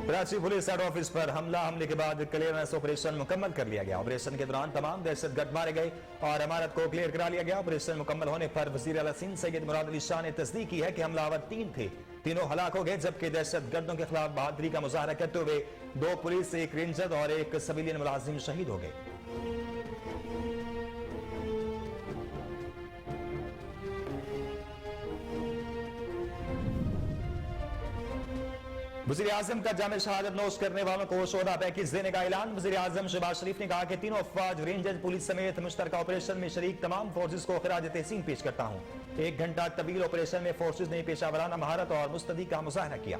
Karachi police head office पर हमले के बाद क्लियरेंस ऑपरेशन मुकम्मल कर लिया गया। ऑपरेशन के दौरान तमाम दहशतगर्द मारे गए और इमारत को क्लियर करा लिया गया। ऑपरेशन मुकम्मल होने पर वजीर आला सिंध सैयद मुराद अली शाह ने तस्दीक की है कि हमलावर 3 थे, तीनों हलाक हो गए, जबकि दहशतगर्दों के खिलाफ बहादुरी का मुजाहरा करते हुए 2 पुलिस, 1 रेंजर और 1 सिविलियन मुलाजिम शहीद हो गए। वज़ीर आज़म का जामे शहादत नोश करने वालों को शोधा पैकेज देने का ऐलान। वज़ीर आज़म शहबाज शरीफ ने कहा कि तीनों अफवाज, रेंजर्स, पुलिस समेत मुश्तरका ऑपरेशन में शरीक तमाम फोर्सेज को खिराज तहसीन पेश करता हूं। 1 घंटा तवील ऑपरेशन में फोर्सेज ने पेशावराना महारत और मुस्तदी का मुजाहरा किया।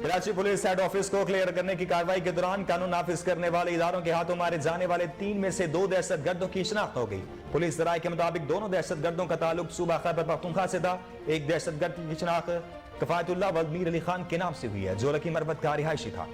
कराची पुलिस हेड ऑफिस को क्लियर करने की कार्रवाई के दौरान कानून नाफिज करने वाले इदारों के हाथों मारे जाने वाले 3 में से 2 दहशतगर्दों की शिनाख्त हो गई। पुलिस राय के मुताबिक दोनों दहशतगर्दों का ताल्लुक सूबा खैबर पख्तूनख्वा से था। एक दहशतगर्द की शिनाख्त कफायतुल्लाह वलमीर अली खान के नाम से हुई है, जो लकी मरबत का रिहायशी था।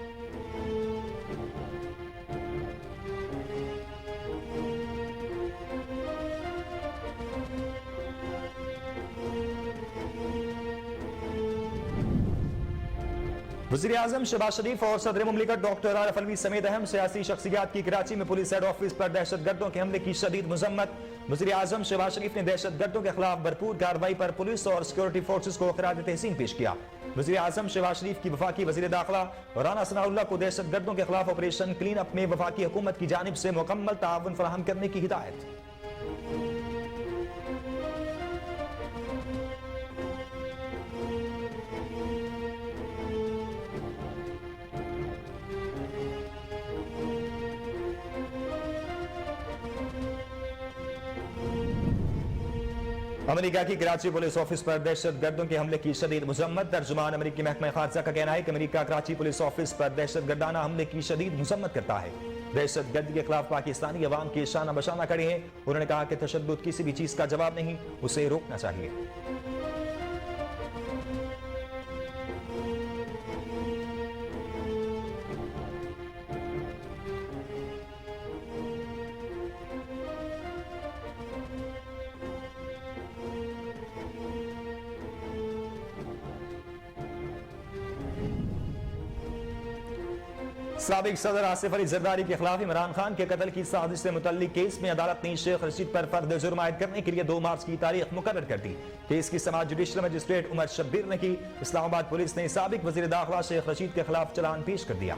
वज़ीर आज़म शहबाज शरीफ और सदर मुमलिकत डॉक्टर आरिफ अलवी समेत अहम सियासी शख्सियात की कराची में पुलिस हेड ऑफिस पर दहशतगर्दों के हमले की शदीद मजम्मत। वज़ीर आज़म शहबाज शरीफ ने दहशतगर्दों के खिलाफ भरपूर कार्रवाई पर पुलिस और सिक्योरिटी फोर्सेज को खिराज तहसीन पेश किया। वज़ीर आज़म शहबाज शरीफ की वफाकी वज़ीर दाखिला राना सनाउल्लाह को दहशतगर्दों के खिलाफ ऑपरेशन क्लीन अप में वफाकी हुकूमत की जानिब से मुकम्मल ताउन फराहम करने की हिदायत। अमेरिका की कराची पुलिस ऑफिस पर दहशतगर्दों के हमले की शदीद मजम्मत। तर्जुमान अमेरिकी महकमा खारजा का कहना है कि अमेरिका कराची पुलिस ऑफिस पर दहशतगर्दाना हमले की शदीद मजम्मत करता है। दहशतगर्द के खिलाफ पाकिस्तानी अवाम के शाना बशाना खड़े हैं। उन्होंने कहा कि तशद्दुद किसी भी चीज का जवाब नहीं, उसे रोकना चाहिए। साबिक सदर आसिफ अली जरदारी के खिलाफ इमरान खान के कत्ल की साजिश से मुतल्लिक केस में अदालत ने शेख रशीद पर फर्द जुर्म आयद करने के लिए 2 मार्च की तारीख मुकर्रर कर दी। केस की समाअत जुडिशल मजिस्ट्रेट उमर शब्बीर ने की। इस्लामाबाद पुलिस ने साबिक वजीर दाखिला शेख रशीद के खिलाफ चालान पेश कर दिया।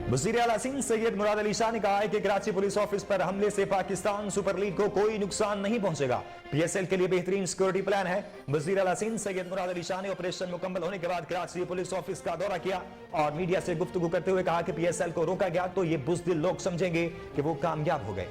वज़ीर आला सिंध सैयद मुराद अली शाह ने कहा है कि कराची पुलिस ऑफिस पर हमले से पाकिस्तान सुपर लीग को कोई नुकसान नहीं पहुंचेगा। पीएसएल के लिए बेहतरीन सिक्योरिटी प्लान है। वज़ीर आला सिंध सैयद मुराद अली शाह ने ऑपरेशन मुकम्मल होने के बाद कराची पुलिस ऑफिस का दौरा किया और मीडिया से गुफ्तगू करते हुए कहा कि पीएसएल को रोका गया तो ये बुज़दिल लोग समझेंगे कि वो कामयाब हो गए।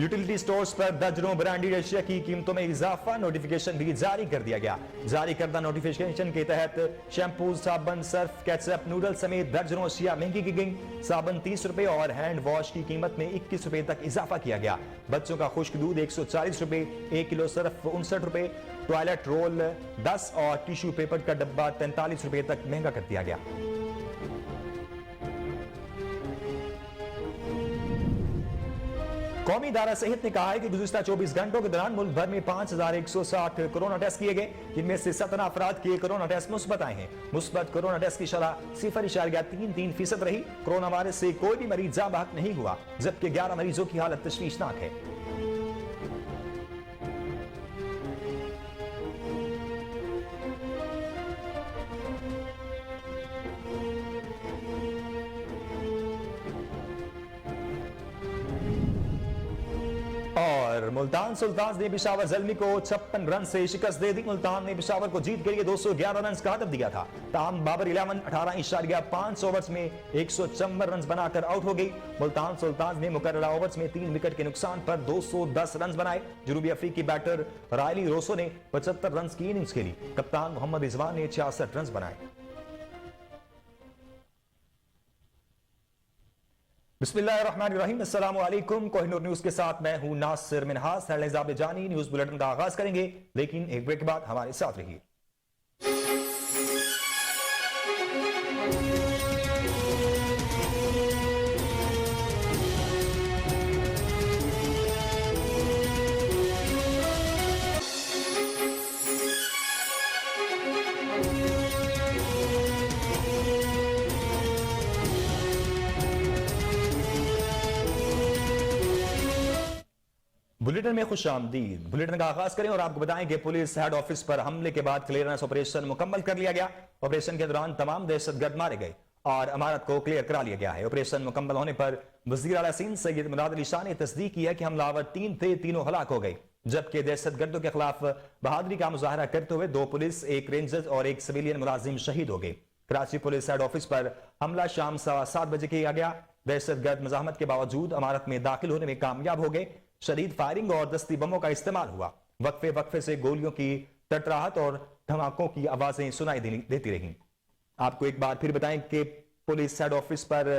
यूटिलिटी स्टोर्स पर दर्जनों ब्रांडेड एशिया की कीमतों में इजाफा, नोटिफिकेशन भी जारी कर दिया गया। जारी करदा नोटिफिकेशन के तहत शैम्पू, साबुन, सर्फ, केचप, नूडल समेत दर्जनों एशिया महंगी की गई। साबुन 30 रुपए और हैंड वॉश की कीमत में 21 रुपए तक इजाफा किया गया। बच्चों का खुश्क दूध 140 रुपए, 1 किलो सर्फ 59 रुपए, टॉयलेट रोल 10 और टिश्यू पेपर का डब्बा 43 रुपए तक महंगा कर दिया गया। कौमी इदारा सेहत ने कहा है कि गुज़िश्ता 24 घंटों के दौरान मुल्क भर में 5160 कोरोना टेस्ट किए गए, जिनमें से 17 अफराद के कोरोना टेस्ट मुस्बत आए हैं। मुस्बत कोरोना टेस्ट की शरह 0.33% रही। कोरोना वायरस से कोई भी मरीज जाँ बहक नहीं हुआ, जबकि 11 मरीजों की हालत तशवीशनाक है। और और मुल्तान सुल्तान्स ने पेशावर ज़ल्मी को 56 रन से शिकस्त दे दी। मुल्तान ने पेशावर को जीत के लिए 211 रन का हदफ दिया था। ताहम बाबर 18.5 ओवर्स में 154 रन बनाकर आउट हो गई। मुल्तान सुल्तान्स ने मुकर्ररा ओवर्स में 3 विकेट के नुकसान पर 210 रन बनाए। जनूबी अफ्रीकी बैटर रायली रोसो ने 75 रन की इनिंग्स खेली। कप्तान मोहम्मद रिजवान ने 66 रन बनाए। बिस्मिल्लाहिर्रहमानिर्रहीम, अस्सलाम वालेकुम। कोहिनूर न्यूज के साथ मैं हूं नासिर मिनहास। हेडलाइंस जानी न्यूज बुलेटिन का आगाज करेंगे, लेकिन एक ब्रेक के बाद हमारे साथ रहिए। बुलेटिन में खुश आमदीद। बुलेटिन का आगाज करें और आपको बताएं कि पुलिस हेड ऑफिस पर हमले के बाद क्लियरेंस ऑपरेशन मुकम्मल कर लिया गया। ऑपरेशन के दौरान तमाम दहशतगर्द मारे गए और इमारत को क्लियर करा लिया गया है। ऑपरेशन मुकम्मल होने पर वज़ीर आला सिंध सैयद मुराद अली शाह ने तस्दीक किया कि हमलावर 3 थे, तीनों हलाक हो गए, जबकि दहशतगर्दों के खिलाफ बहादुरी का मुजाहरा करते हुए 2 पुलिस, 1 रेंजर और 1 सिविलियन मुलाजिम शहीद हो गए। कराची पुलिस हेड ऑफिस पर हमला शाम 7:15 बजे किया गया। दहशतगर्द मज़ाहमत के बावजूद इमारत में दाखिल होने में कामयाब हो गए। शदीद फायरिंग और दस्ती बमों का इस्तेमाल हुआ। वक्फे वक्फे से गोलियों की तटराहट और धमाकों की आवाजें सुनाई देती रहीं। आपको एक बार फिर बताएं कि पुलिस हेड ऑफिस पर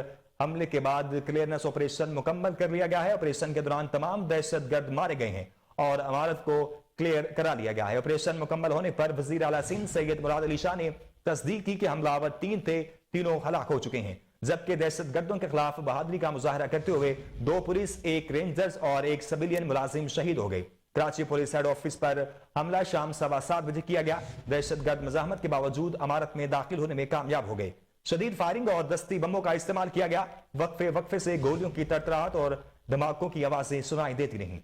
हमले के बाद क्लियरेंस ऑपरेशन मुकम्मल कर लिया गया है। ऑपरेशन के दौरान तमाम दहशतगर्द मारे गए हैं और इमारत को क्लियर करा लिया गया है। ऑपरेशन मुकम्मल होने पर वज़ीर आला सिंध सैयद मुराद अली शाह ने तस्दीक की कि हमलावर 3 थे, तीनों हलाक हो चुके हैं, जबकि दहशतगर्दों के खिलाफ बहादुरी का मुजाहरा करते हुए 2 पुलिस, 1 रेंजर्स और 1 सिविलियन मुलाजिम शहीद हो गए। कराची पुलिस हेड ऑफिस पर हमला शाम 7:15 बजे किया गया। दहशतगर्द मज़ाहमत के बावजूद इमारत में दाखिल होने में कामयाब हो गए। शदीद फायरिंग और दस्ती बमों का इस्तेमाल किया गया। वक्फे वक्फे से गोलियों की तड़तड़ाहट और धमाकों की आवाजें सुनाई देती रहीं।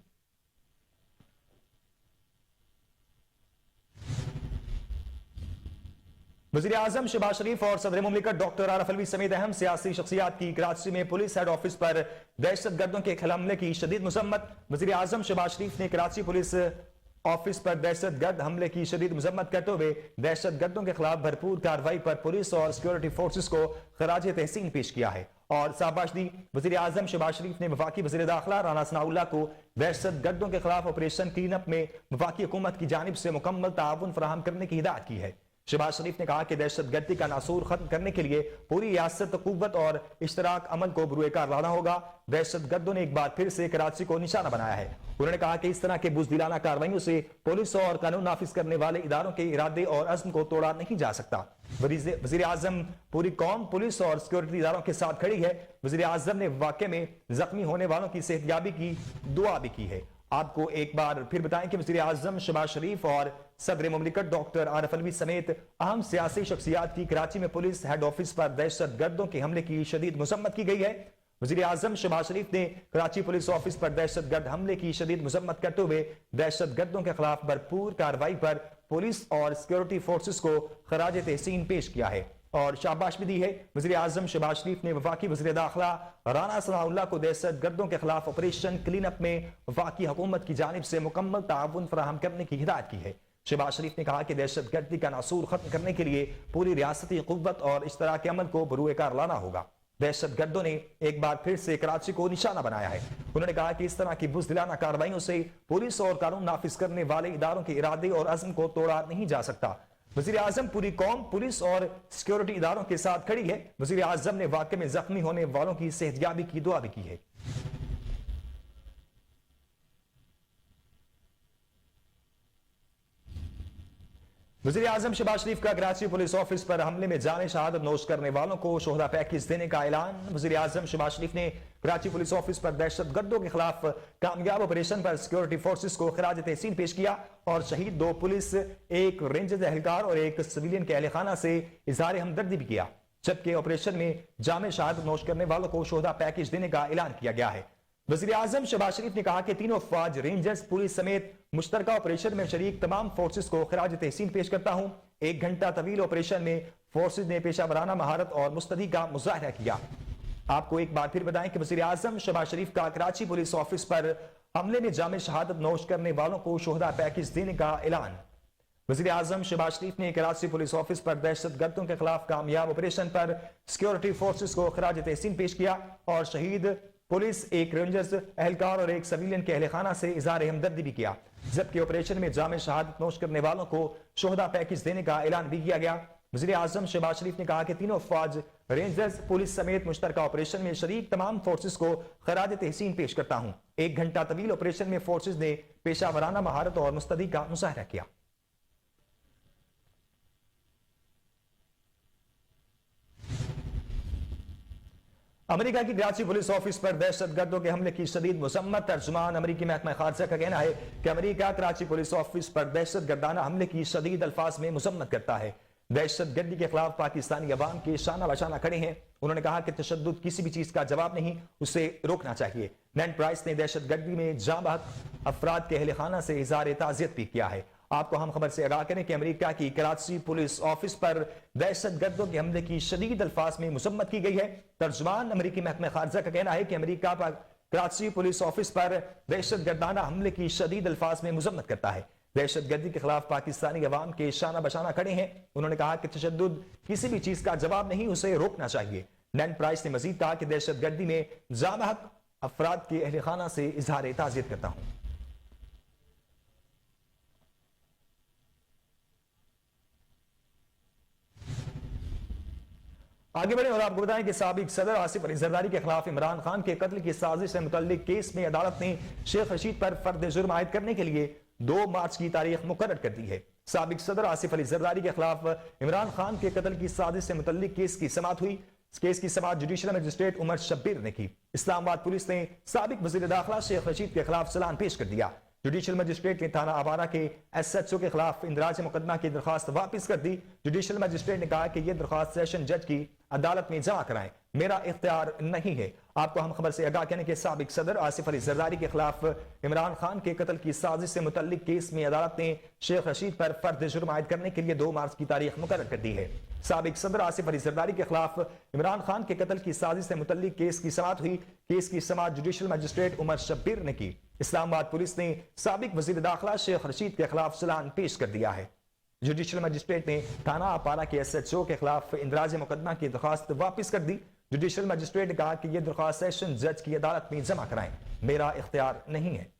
वज़ीर आज़म शहबाज शरीफ और सदर मुमलिकत डॉक्टर आरिफ अलवी समेत अहम सियासी शख्सियात की कराची में पुलिस हेड ऑफिस पर दहशतगर्दों के खिलाफ हमले की शदीद मजम्मत। वज़ीर आज़म शहबाज शरीफ ने कराची पुलिस ऑफिस पर दहशतगर्द हमले की शदीद मजम्मत करते हुए दहशतगर्दों के खिलाफ भरपूर कार्रवाई पर पुलिस और सिक्योरिटी फोर्सेस को खराज तहसीन पेश किया है और शाबाश दी। वज़ीर आज़म शहबाज शरीफ ने वफाकी वज़ीर दाखिला राना सनाउल्लाह को दहशतगर्दों के खिलाफ ऑपरेशन क्लीन अप में वफाकी हुकूमत की जानिब से मुकम्मल ताउन फराहम करने की हिदायत की है। शहबाज शरीफ ने कहा कि दहशतगर्दी का नासूर खत्म करने के लिए पूरी रियासत कुव्वत और इश्तराक अमल को बुरुएकार लाना होगा। दहशतगर्दों ने एक बार फिर से कराची को निशाना बनाया है। उन्होंने कहा कि इस तरह के बुज़दिलाना कार्रवाइयों से पुलिस और कानून नाफिज करने वाले इदारों के इरादे और अज़्म को तोड़ा नहीं जा सकता। वज़ीर आज़म पूरी कौम पुलिस और सिक्योरिटी इदारों के साथ खड़ी है। वज़ीर आज़म ने वाक़े में जख्मी होने वालों की सेहतयाबी की दुआ भी की है। आपको एक बार फिर बताएं कि वज़ीर आज़म शहबाज शरीफ और सदर मुमलिकत डॉक्टर आरिफ अलवी समेत अहम सियासी शख्सियात की कराची में पुलिस हेड ऑफिस पर दहशतगर्दों के हमले की शदीद मजम्मत की गई है। वज़ीर आज़म शहबाज शरीफ ने कराची पुलिस ऑफिस पर दहशतगर्द हमले की शदीद मजम्मत करते हुए दहशतगर्दों के खिलाफ भरपूर कार्रवाई पर पुलिस और सिक्योरिटी फोर्सेस को खराज तहसीन पेश किया है और शाबाश भी दी है। वज़ीर आज़म शहबाज शरीफ ने वफाकी वज़ीर दाखिला राना सनाउल्लाह को दहशतगर्दों के खिलाफ ऑपरेशन क्लीन अप में वफाकी हुकूमत की जानिब से मुकम्मल ताउन फराहम करने की हिदायत की है। शहबाज शरीफ ने कहा कि दहशतगर्दी का नासूर खत्म करने के लिए पूरी रियासती कुव्वत और इश्तराक अमल को बुरुएकार लाना होगा। दहशतगर्दों ने एक बार फिर से कराची को निशाना बनाया है। उन्होंने कहा कि इस तरह की बुज़दिलाना कार्रवाइयों से पुलिस और कानून नाफिज करने वाले इदारों के इरादे और अज़्म को तोड़ा नहीं जा सकता। वज़ीर आज़म पूरी कौम पुलिस और सिक्योरिटी इदारों के साथ खड़ी है। वज़ीर आज़म ने वाक़े में जख्मी होने वालों की सेहतयाबी की दुआ भी की है। वज़ीर आज़म शहबाज शरीफ का कराची पुलिस ऑफिस पर हमले में जाने शहादत नोश करने वालों को शोहदा पैकेज देने का ऐलान। वज़ीर आज़म शहबाज शरीफ ने कराची पुलिस ऑफिस पर दहशतगर्दों के खिलाफ कामयाब ऑपरेशन पर सिक्योरिटी फोर्सेस को खराज तहसीन पेश किया और शहीद 2 पुलिस, 1 रेंजर एहलकार और 1 सिविलियन के अहल खाना से इजहार हमदर्दी भी किया, जबकि ऑपरेशन में जाने शहादत नोश करने वालों को शोहदा पैकेज देने का ऐलान किया गया है। वज़ीर आज़म शहबाज शरीफ ने कहा कि तीनों अफवाज, रेंजर्स, पुलिस समेत मुश्तरका ऑपरेशन में शरीक तमाम फोर्सेस को खराज तहसीन पेश करता हूं। 1 घंटा तवील ऑपरेशन में फोर्सेस ने पेशावराना महारत और मुस्तदी का मुजाहरा किया। आपको एक बार फिर बताएं कि वज़ीर आज़म शहबाज शरीफ का कराची पुलिस ऑफिस पर हमले में जामे शहादत नोश करने वालों को शोहदा पैकेज देने का ऐलान। वज़ीर आज़म शहबाज शरीफ ने कराची पुलिस ऑफिस पर दहशतगर्दों के खिलाफ कामयाब ऑपरेशन पर सिक्योरिटी फोर्सेस को खराज तहसीन पेश किया और शहीद पुलिस, एक रेंजर्स एहलकार और एक सिविलियन के अहल खाना से इजहार हमदर्दी भी किया, जबकि ऑपरेशन में जामे शहादत नोश करने वालों को शोहदा पैकेज देने का ऐलान भी किया गया। वज़ीर आज़म शहबाज शरीफ ने कहा कि तीनों फौज, रेंजर्स, पुलिस समेत मुश्तरका ऑपरेशन में शरीक तमाम फोर्सेस को खराज तहसीन पेश करता हूं। 1 घंटा तवील ऑपरेशन में फोर्सेस ने पेशावराना महारत और मुस्तदी का मुजाहरा किया। अमेरिका की कराची पुलिस ऑफिस पर दहशतगर्दों के हमले की शदीद मजम्मत। तर्जुमान अमेरिकी महकमा खारजा का कहना है कि अमेरिका कराची पुलिस ऑफिस पर दहशतगर्दाना हमले की शदीद अल्फाज में मजम्मत करता है। दहशतगर्दी के खिलाफ पाकिस्तानी अवाम के शाना बशाना खड़े हैं। उन्होंने कहा कि तशद्दुद किसी भी चीज का जवाब नहीं, उसे रोकना चाहिए। नैन प्राइस ने दहशतगर्दी में जाँ बहक अफराद के अहल खाना से इज़हार ताज़ियत भी किया है। आपको हम खबर से आगाह करें कि अमेरिका की कराची पुलिस ऑफिस पर दहशतगर्दों के हमले की शदीद अल्फाज में मुजम्मत की गई है। तर्जुमान अमेरिकी महकमा खारजा का कहना है कि अमेरिका पर कराची पुलिस ऑफिस पर दहशतगर्दाना हमले की शदीद अल्फाज में मुजम्मत करता है। दहशतगर्दी के खिलाफ पाकिस्तानी अवाम के शाना बशाना खड़े हैं। उन्होंने कहा कि तशद्दुद किसी भी चीज का जवाब नहीं, उसे रोकना चाहिए। नैन प्राइस ने मजीद कहा कि दहशतगर्दी में जाँ बहक अफराद के अहल खाना से इजहार ताज़ियत करता हूं। आगे बढ़े और आपको बताएं कि साबिक सदर आसिफ अली जरदारी के खिलाफ इमरान खान के कत्ल की साजिश से मुतल्लिक केस में अदालत ने शेख रशीद पर फर्द जुर्म आयद करने के लिए 2 मार्च की तारीख मुकर्रर कर दी है। साबिक सदर आसिफ अली जरदारी के खिलाफ इमरान खान के कत्ल की साजिश से मुतल्लिक केस की समाअत हुई। केस की समाअत जुडिशल मजिस्ट्रेट उमर शब्बीर ने की। इस्लामाबाद पुलिस ने साबिक वजीर दाखिला शेख रशीद के खिलाफ चलान पेश कर दिया। जुडिशल मजिस्ट्रेट ने थाना आवारा के SHO के खिलाफ इंदराज मुकदमा की दरखास्त वापस कर दी। जुडिशल मजिस्ट्रेट ने कहा कि यह दरखास्त सेशन जज की अदालत में जमा कराएं, मेरा इख्तियार नहीं है। आपको हम खबर से आगाह कहने के साबिक सदर आसिफ अली जरदारी के खिलाफ इमरान खान के कत्ल की साजिश से मुतल्लिक केस में अदालत ने शेख रशीद पर फर्द जुर्म आयद करने के लिए 2 मार्च की तारीख मुकर्रर कर दी है। साबिक सदर आसिफ अली जरदारी के खिलाफ इमरान खान के कत्ल की साजिश से मुतल्लिक केस की समाअत हुई। केस की समाअत जुडिशल मजिस्ट्रेट उमर शब्बीर ने की। इस्लामाबाद पुलिस ने साबिक वजीर दाखिला शेख रशीद के खिलाफ चलान पेश कर दिया है। जुडिशल मजिस्ट्रेट ने थाना अपारा के SHO के खिलाफ इंदराज मुकदमा की दरखास्त वापस कर दी। जुडिशल मजिस्ट्रेट ने कहा कि यह दरखास्त सेशन जज की अदालत में जमा कराएं, मेरा इख्तियार नहीं है।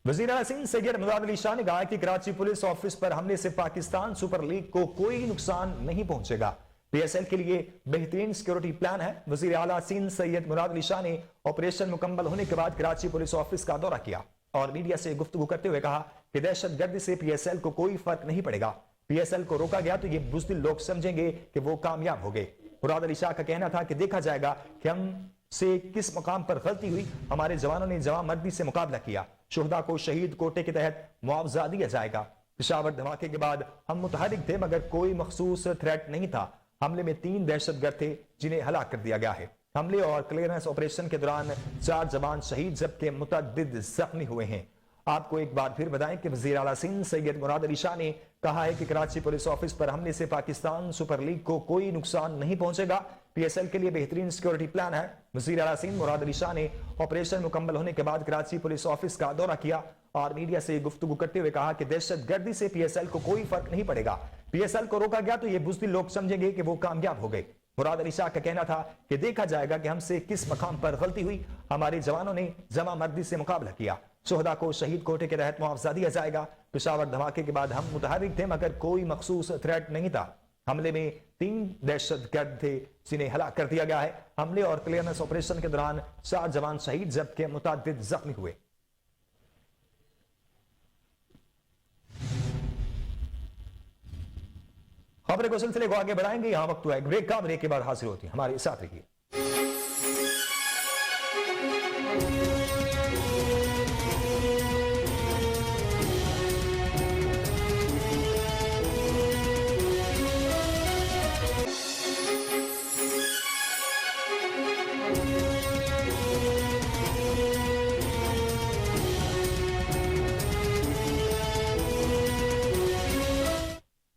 वजीर आला सिंध सैयद मुराद अली शाह ने कहा कि कराची पुलिस ऑफिस पर हमले से पाकिस्तान सुपर लीग को कोई नुकसान नहीं पहुंचेगा। PSL के लिए बेहतरीन सिक्योरिटी प्लान है। वजीर आला सिंध सैयद मुराद अली शाह ने ऑपरेशन मुकम्मल होने के बाद कराची पुलिस ऑफिस का दौरा किया और मीडिया से गुफ्तगू करते हुए कहा कि दहशतगर्दी से PSL को कोई फर्क नहीं पड़ेगा। PSL को रोका गया तो ये बुज़दिल लोग समझेंगे कि वो कामयाब हो गए। मुराद अली शाह का कहना था कि देखा जाएगा कि हम से किस मकाम पर गलती हुई। हमारे जवानों ने जवामर्दी से मुकाबला किया। शोहदा को शहीद कोटे के तहत मुआवजा दिया जाएगा। पेशावर धमाके के बाद हम मुतहरिक थे मगर कोई मखसूस थ्रेट नहीं था। हमले में 3 दहशतगर्द थे जिन्हें हलाक कर दिया गया है। हमले और क्लियरेंस ऑपरेशन के दौरान 4 जवान शहीद जबकि मुतअद्दिद जख्मी हुए हैं। आपको एक बार फिर बताएं कि वजीर आला सिंध सैयद मुराद अली शाह ने कहा है कि कराची पुलिस ऑफिस पर हमले से पाकिस्तान सुपर लीग को कोई नुकसान नहीं पहुंचेगा। PSL के लिए बेहतरीन सिक्योरिटी प्लान है। वजीर आला सिंध मुराद अली शाह ने ऑपरेशन मुकम्मल होने के बाद कराची पुलिस ऑफिस का दौरा किया और मीडिया से गुफ्तगू करते हुए कहा कि दहशतगर्दी से PSL को कोई फर्क नहीं पड़ेगा। PSL को रोका गया तो ये बुज़दिल लोग समझेंगे कि वो कामयाब हो गए। मुराद अली शाह का कहना था कि देखा जाएगा कि हमसे किस मकाम पर गलती हुई। हमारे जवानों ने जमा मर्दी से मुकाबला किया। शोहदा को शहीद कोटे के तहत मुआवजा दिया जाएगा। पेशावर धमाके के बाद हम मुतहरिक थे मगर कोई मखसूस थ्रेट नहीं था। हमले में 3 दहशतगर्द थे जिन्हें हलाक कर दिया गया है। हमले और क्लियरेंस ऑपरेशन के दौरान 4 जवान शहीद जबकि मुतअद्दिद जख्मी हुए। खबरें को सिलसिले को आगे बढ़ाएंगे। यहां वक्त हुआ है ब्रेक का। ब्रेक के बाद हाजिर होती है, हमारे साथ रहिए।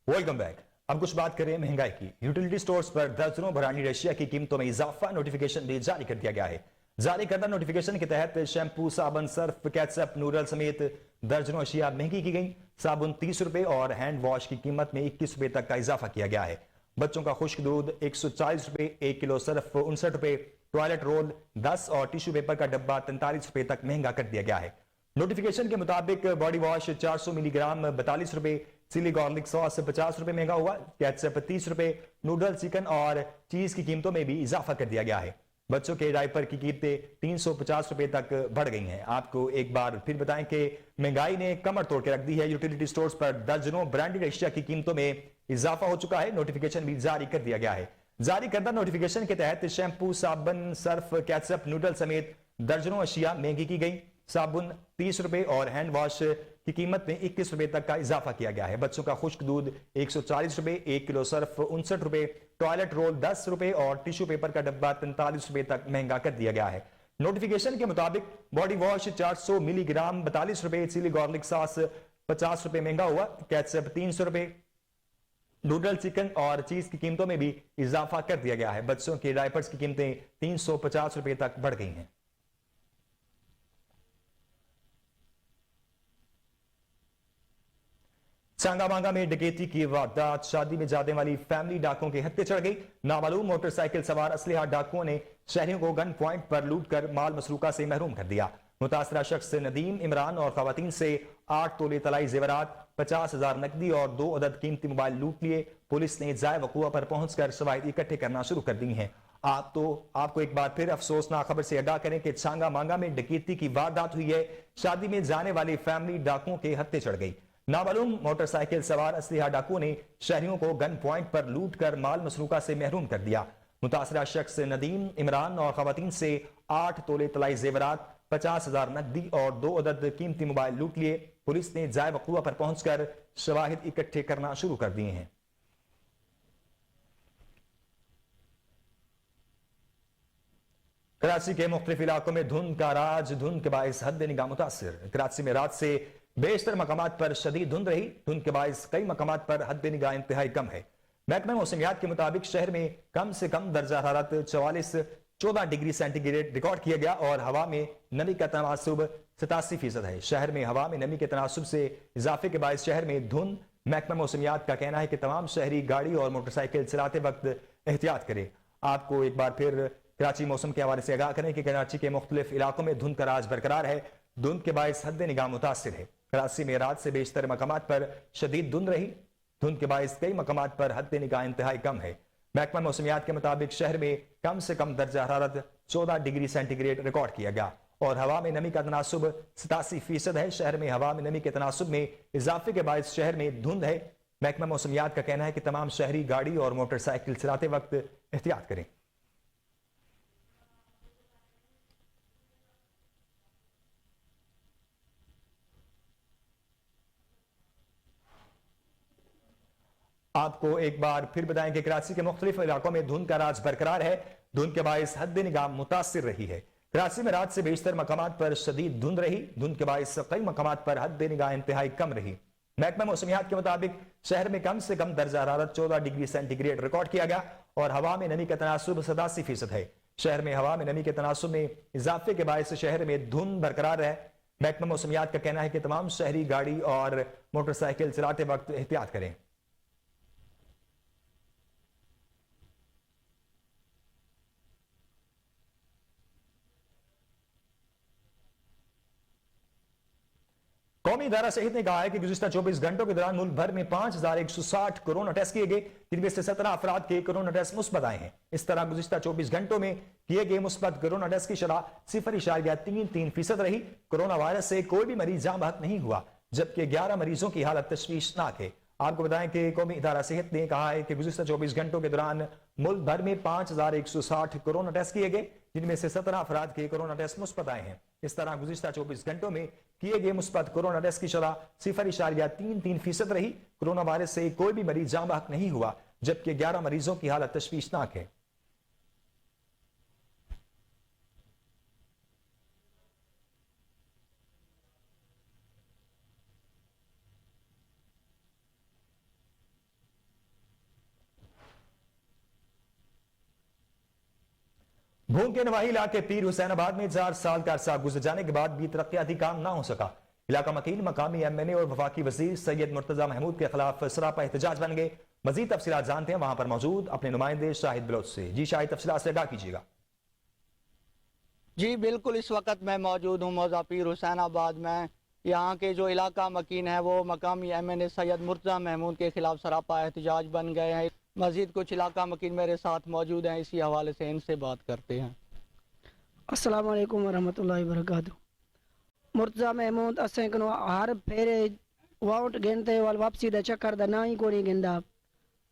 Welcome back. अब कुछ बात करें महंगाई की। यूटिलिटी स्टोर्स पर दर्जनों ब्रांडेड एशिया की कीमतों में इजाफा, नोटिफिकेशन भी जारी कर दिया गया है। जारी करदा नोटिफिकेशन के तहत शैम्पू, साबुन, सर्फ, केचप, नूडल समेत दर्जनों अशिया महंगी की गई। साबुन 30 रुपए और हैंड वॉश की कीमत में 21 रुपए तक का इजाफा किया गया है। बच्चों का खुश्क दूध 140 रुपए, 1 किलो सर्फ 59 रुपए, टॉयलेट रोल 10 और टिश्यू पेपर का डब्बा 43 रुपए तक महंगा कर दिया गया है। नोटिफिकेशन के मुताबिक बॉडी वॉश 400 मिलीग्राम 42 रुपए, चिली गार्लिक सॉस 50 रुपए महंगा हुआ, केचप 30 रुपए, नूडल, चिकन और चीज की कीमतों में भी इजाफा कर दिया गया है। बच्चों के डायपर की कीमतें 350 रुपए तक बढ़ गई हैं। आपको एक बार फिर बताएं कि महंगाई ने कमर तोड़ के रख दी है। यूटिलिटी स्टोर्स पर दर्जनों ब्रांडेड एशिया की कीमतों में इजाफा हो चुका है। नोटिफिकेशन भी जारी कर दिया गया है। जारी करदा नोटिफिकेशन के तहत शैम्पू, साबुन, सर्फ, केचप, नूडल समेत दर्जनों अशिया महंगी की गई। साबुन 30 रुपए और हैंड वॉश की कीमत में 21 रुपए तक का इजाफा किया गया है। बच्चों का खुश्क दूध 140 रुपए, 1 किलो सर्फ 59 रुपए, टॉयलेट रोल 10 रुपए और टिश्यू पेपर का डब्बा 43 रुपए तक महंगा कर दिया गया है। नोटिफिकेशन के मुताबिक बॉडी वॉश 400 मिलीग्राम 42 रुपए, चिली गार्लिक सॉस 50 रुपए महंगा हुआ, केचप 300 रुपए, नूडल, चिकन और चीज की कीमतों में भी इजाफा कर दिया गया है। बच्चों के डायपर्स की कीमतें 350 रुपए तक बढ़ गई हैं। चांगामांगा में डकैती की वारदात, शादी में जाने वाली फैमिली डाकुओं के हत्थे चढ़ गई। नामालूम मोटरसाइकिल सवार असलिहा डाकुओं ने शहरियों को गन पॉइंट पर लूट कर माल मसरूका से महरूम कर दिया। मुतासरा शख्स नदीम इमरान और खवातीन से 8 तोले तलाई जेवरात, 50,000 नकदी और 2 अदद कीमती मोबाइल लूट लिए। पुलिस ने जाए वकुआ पर पहुंचकर शवाहिद इकट्ठे करना शुरू कर दी हैं। आपको एक बार फिर अफसोसनाक खबर से आगाह करें कि चांगा मांगा में डकैती की वारदात हुई है। शादी में जाने वाली फैमिली डाकुओं के हत्थे चढ़ गई। नामालूम मोटरसाइकिल सवार असलिहा डाकुओं ने शहरियों को गन पॉइंट पर लूट कर माल मसरूका से महरूम कर दिया। मुतासरा शख्स नदीम इमरान और खवातीन से 8 तोले तलाई जेवरात, 50,000 नकदी और 2 अदद कीमती मोबाइल लूट लिए। पुलिस ने जाए वकुआ पर पहुंचकर शवाहिद इकट्ठे करना शुरू कर दिए हैं। कराची के मुख्तलिफ इलाकों में धुंध का राज, धुंध के बायस हद निगाह मुतासिर। कराची में रात से बेशतर मकामात पर शदीद धुंध रही। धुंध के बायस कई मकामात पर हद निगाह इंतहाई कम है। महकमा मौसमियात के मुताबिक शहर में कम से कम दर्जा हरारत 14 डिग्री सेंटीग्रेड रिकॉर्ड किया गया और हवा में नमी का तनासुब 87% है। शहर में हवा में नमी के तनासुब से इजाफे के बायस शहर में धुंध। महकमा मौसमियात का कहना है कि तमाम शहरी गाड़ी और मोटरसाइकिल चलाते वक्त एहतियात करें। आपको एक बार फिर कराची मौसम के हवाले से आगाह करें कि कराची के मुख्तलिफ इलाकों में धुंध का राज बरकरार है। धुंध के बायस हद निगाह मुतासिर है। कराची में रात से बेशतर मकामात पर शदीद धुंध रही। धुंध के बायस कई मकामात पर हद निगाह इंतहाई कम है। महकमा मौसमियात के मुताबिक शहर में कम से कम दर्जा हरारत 14 डिग्री सेंटीग्रेड रिकॉर्ड किया गया और हवा में नमी का तनासुब 87% है। शहर में हवा में नमी के तनासुब में इजाफे के बायस शहर में धुंध है। महकमा मौसमियात का कहना है कि तमाम शहरी गाड़ी और मोटरसाइकिल चलाते वक्त एहतियात करें। आपको एक बार फिर बताएं कि कराची के मुख्तलिफ इलाकों में धुंध का राज बरकरार है। धुंध के बायस हद निगाह मुतासिर रही है। कराची में रात से बेशतर मकामात पर शदीद धुंध रही। धुंध के बायस कई मकामात पर हद निगाह इंतहाई कम रही। महकमा मौसमियात के मुताबिक शहर में कम से कम दर्जा हरारत 14 डिग्री सेंटीग्रेड रिकॉर्ड किया गया और हवा में नमी का तनासुब 87% है। शहर में हवा में नमी के तनासुब में इजाफे के बायस शहर में धुंध बरकरार है। महकमा मौसमियात का कहना है कि तमाम शहरी गाड़ी और मोटरसाइकिल चलाते वक्त एहतियात करें। कौमी इदारा सेहत ने कहा है कि गुज़िश्ता 24 घंटों के दौरान मुल्क भर में 5,160 कोरोना टेस्ट किए गए, जिनमें से 17 अफराद के कोरोना टेस्ट मुस्बत आए हैं। इस तरह गुज़िश्ता 24 घंटों में किए गए मुस्बत कोरोना टेस्ट की शरह 0.33% रही। कोरोना वायरस से कोई भी मरीज जाँ बहक नहीं हुआ, जबकि 11 मरीजों की हालत तशवीशनाक है। आपको बताएं कि कौमी इदारा सेहत ने कहा है कि गुज़िश्ता 24 घंटों के दौरान मुल्क भर में 5,160 कोरोना टेस्ट किए गए, जिनमें से 17 अफराद के कोरोना टेस्ट मुस्बत आए हैं। इस तरह गुज़िश्ता 24 घंटों में किए गए मुस्बत कोरोना टेस्ट की शरह 0.33% रही। कोरोना वायरस से कोई भी मरीज जाँ बहक नहीं हुआ, जबकि 11 मरीजों की हालत तशवीशनाक है। भूख के नवाही इलाके पीर हुसैनाबाद में 4 साल का अरसा गुजर जाने के बाद भी तरक्याती काम ना हो सका। इलाका मकीन मकामी MNA और वफाकी वजीर सैयद मुर्तजा महमूद के खिलाफ सरापा एहतजाज बन गए। मजीद तफसीलात जानते हैं वहां पर मौजूद अपने नुमाइंदे शाहिद बलोच से। जी शाहिद, तफसीलात से आगाह कीजिएगा। जी बिल्कुल, इस वक्त मैं मौजूद हूँ मौजा पीर हुसैनाबाद में। यहाँ के जो इलाका मकीन है वो मकामी MNA सैयद मुर्तजा महमूद के खिलाफ सरापा एहतजाज बन गए हैं। मजीद कुछ इलाका मकीन मेरे साथ मौजूद हैं, इसी हवाले से इनसे बात करते हैं। अस्सलाम वालेकुम वरहमतुल्लाहि वबरकातुहू। मुर्तजा महमूद असें कनो हर फेरे वोट गिनते वाल वापसी दा चक्कर दा ना ही कोई गिनदा।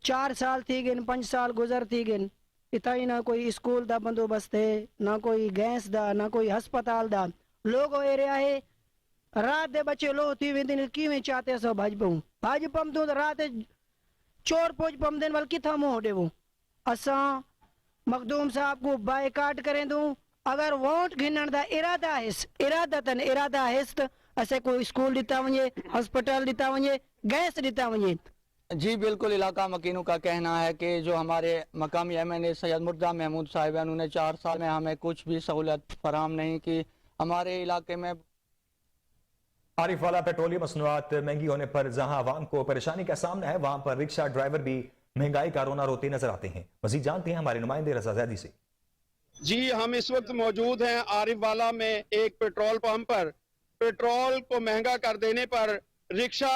4 साल थी गए, 5 साल गुजर थी गए, इतना ना कोई स्कूल दा बंदोबस्त है, ना कोई गैस दा, ना कोई हस्पताल दा। लोग एरिया है रात दे बच्चे लो थी वेंदे किवें चाहते सो भाज पम तो रात चोर पोच पम देन वाल किथा मुंह देवो। असा मखदूम साहब को बायकाट करें दूं। अगर वोट गिनण दा इरादा है तो असे कोई स्कूल दिता वने, हॉस्पिटल दिता वने, गैस दिता वने। जी बिल्कुल, इलाका मकीनों का कहना है कि जो हमारे मकामी MNA सैयद मुर्तजा महमूद साहिब हैं, उन्होंने 4 साल में हमें कुछ भी सहूलत फराम नहीं की। हमारे इलाके में आरिफ वाला पेट्रोलियम मसनूआत महंगी होने पर जहां आवाम को परेशानी का सामना है, वहां पर रिक्शा ड्राइवर भी महंगाई का रोना रोते नजर आते हैं। मजीद जानते हैं हमारे नुमाइंदे रजा जैदी से। जी, हम इस वक्त मौजूद हैं आरिफ वाला में एक पेट्रोल पंप पर। पेट्रोल को महंगा कर देने पर रिक्शा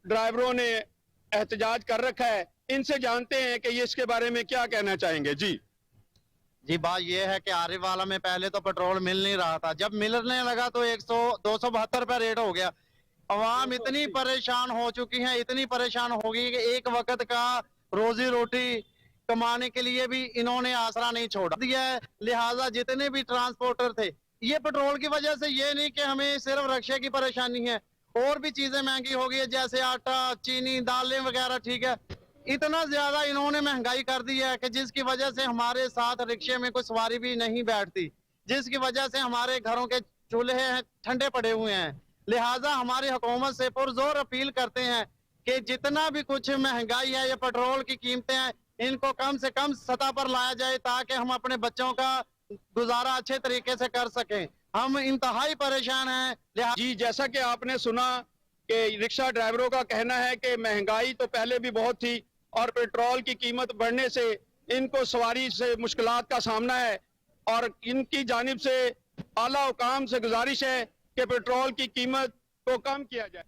ड्राइवरों ने एहतजाज कर रखा है। इनसे जानते हैं कि ये इसके बारे में क्या कहना चाहेंगे। जी, बात ये है कि आरिफ वाला में पहले तो पेट्रोल मिल नहीं रहा था, जब मिलने लगा तो 272 रुपये रेट हो गया। अवाम इतनी परेशान हो चुकी है, इतनी परेशान हो गई कि एक वक्त का रोजी रोटी कमाने के लिए भी इन्होंने आसरा नहीं छोड़ा दिया है। लिहाजा जितने भी ट्रांसपोर्टर थे, ये पेट्रोल की वजह से ये नहीं कि हमें सिर्फ रक्शे की परेशानी है, और भी चीजें महंगी हो गई है, जैसे आटा, चीनी, दालें वगैरह। ठीक है, इतना ज्यादा इन्होंने महंगाई कर दी है कि जिसकी वजह से हमारे साथ रिक्शे में कोई सवारी भी नहीं बैठती, जिसकी वजह से हमारे घरों के चूल्हे ठंडे पड़े हुए हैं। लिहाजा हमारी हुकूमत से पुरजोर अपील करते हैं कि जितना भी कुछ महंगाई है, ये पेट्रोल की कीमतें हैं, इनको कम से कम सतह पर लाया जाए ताकि हम अपने बच्चों का गुजारा अच्छे तरीके से कर सकें। हम इंतहाई परेशान हैं। जी, जैसा कि आपने सुना कि रिक्शा ड्राइवरों का कहना है कि महंगाई तो पहले भी बहुत थी और पेट्रोल की कीमत बढ़ने से इनको सवारी से मुश्किलात का सामना है, और इनकी जानिब से आला हुकाम से गुजारिश है कि पेट्रोल की कीमत को कम किया जाए।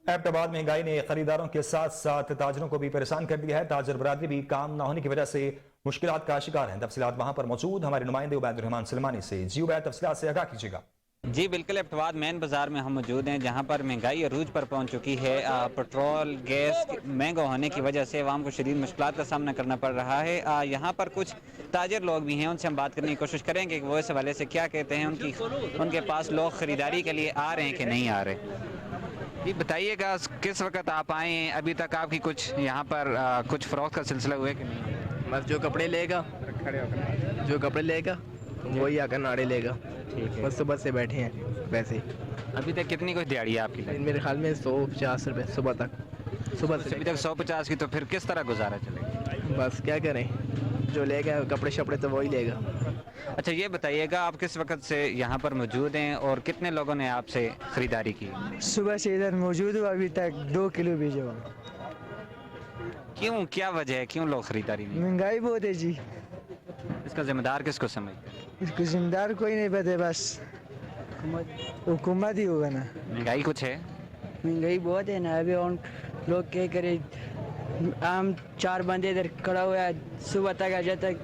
एबटाबाद महंगाई ने खरीदारों के साथ साथ ताजरों को भी परेशान कर दिया है। ताजर बरादरी भी काम न होने की वजह से मुश्किलात का शिकार हैं। तफसीलात वहां पर मौजूद हमारे नुमाइंदे उबैद रहमान सलमानी से। जी उबैद, तफसीलात से आगाह कीजिएगा। जी बिल्कुल, एबटाबाद मेन बाजार में हम मौजूद हैं, जहां पर महंगाई अरूज पर पहुंच चुकी है। पेट्रोल गैस महंगा होने की वजह से आवाम को शदीद मुश्किलात का सामना करना पड़ रहा है। यहाँ पर कुछ ताजर लोग भी हैं, उनसे हम बात करने की कोशिश करेंगे कि वो इस हवाले से क्या कहते हैं। उनके पास लोग ख़रीदारी के लिए आ रहे हैं कि नहीं आ रहे। ये बताइएगा, किस वक्त आप आए हैं, अभी तक आपकी कुछ यहाँ पर कुछ फ़रोख्त का सिलसिला हुआ है कि नहीं? बस जो कपड़े लेगा वही आकर नाड़े लेगा। ठीक है, बस सुबह से बैठे हैं वैसे ही। अभी तक कितनी कुछ दिहाड़ी है आपकी? मेरे ख्याल में 150 रुपये सुबह से अभी तक 150 की, तो फिर किस तरह गुजारा चलेगा? बस क्या करें, जो लेगा कपड़े शपड़े तो वही लेगा। अच्छा, ये बताइएगा, आप किस वक्त से यहाँ पर मौजूद हैं और कितने लोगों ने आपसे ख़रीदारी की? सुबह से इधर मौजूद हूँ, अभी तक 2 किलो भेजा हुआ। क्यों, क्या वजह है, क्यों लोग ख़रीदारी नहीं? महंगाई बहुत है जी। इसका जिम्मेदार किसको समझते हैं? इसको जिम्मेदार कोई नहीं पता, बस हुकूमत ही होगा ना। महंगाई कुछ है? महंगाई बहुत है ना। अभी और लोग क्या करे, आम 4 बंदे इधर खड़ा हुआ है, सुबह तक आ जाए तक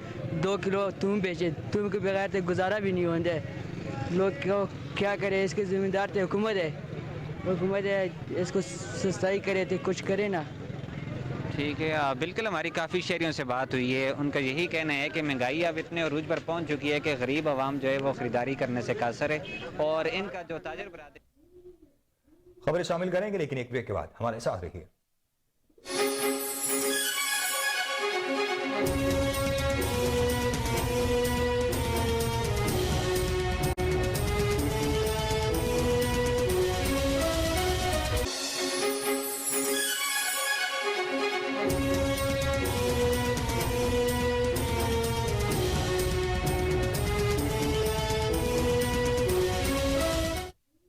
2 किलो तुम बेचे, तुम के बगैर तो गुजारा भी नहीं होता है। लोग क्यों क्या करे, इसके जिम्मेदार तो हुकूमत है, इसको सस्ताई करे तो कुछ करे ना। ठीक है, बिल्कुल, हमारी काफ़ी शहरियों से बात हुई है, उनका यही कहना है कि महंगाई अब इतने अरूज पर पहुंच चुकी है कि गरीब आवाम जो है वो ख़रीदारी करने से कासर है, और इनका जो ताजर बरादरी। खबरें शामिल करेंगे, लेकिन एक ब्रेक के बाद हमारे साथ रहिए।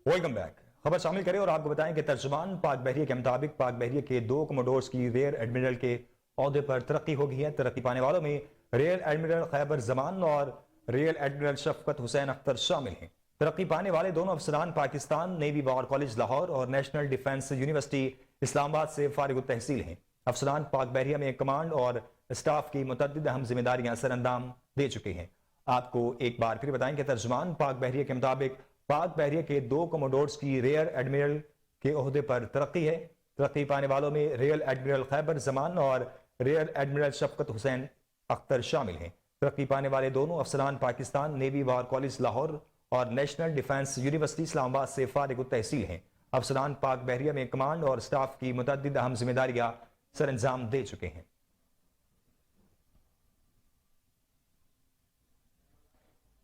Welcome back. खबर शामिल करें और आपको बताएं कि तर्जुमान पाक बहरिया के मुताबिक पाक बहरिया के 2 कमोडोर्स की रियर एडमिरल के ओहदे पर तरक्की हो गई है। तरक्की पाने वालों में रियर एडमिरल खैबर जमान और रियर एडमिरल शफकत हुसैन अख्तर शामिल हैं। तरक्की पाने वाले दोनों अफसरान Pakistan navy war college Lahore और नेशनल डिफेंस यूनिवर्सिटी इस्लामाबाद से फारिग तहसील हैं। अफसरान पाक बहरिया में कमांड और स्टाफ की मुतअद्दिद अहम जिम्मेदारियां सर अंजाम दे चुके हैं। आपको एक बार फिर बताएं कि तर्जुमान पाक बहरिया के मुताबिक पाक बहरिया के 2 कमोडोर्स की रियर एडमिरल के ओहदे पर तरक्की है। तरक्की पाने वालों में रियर एडमिरल खैबर जमान और रियर एडमिरल शफकत हुसैन अख्तर शामिल हैं। तरक्की पाने वाले दोनों अफसरान Pakistan navy war college Lahore और नेशनल डिफेंस यूनिवर्सिटी इस्लामाबाद से फारिग तहसील हैं। अफसरान पाक बहरिया में कमांड और स्टाफ की मुतअद्दिद अहम जिम्मेदारियां सर अंजाम दे चुके हैं।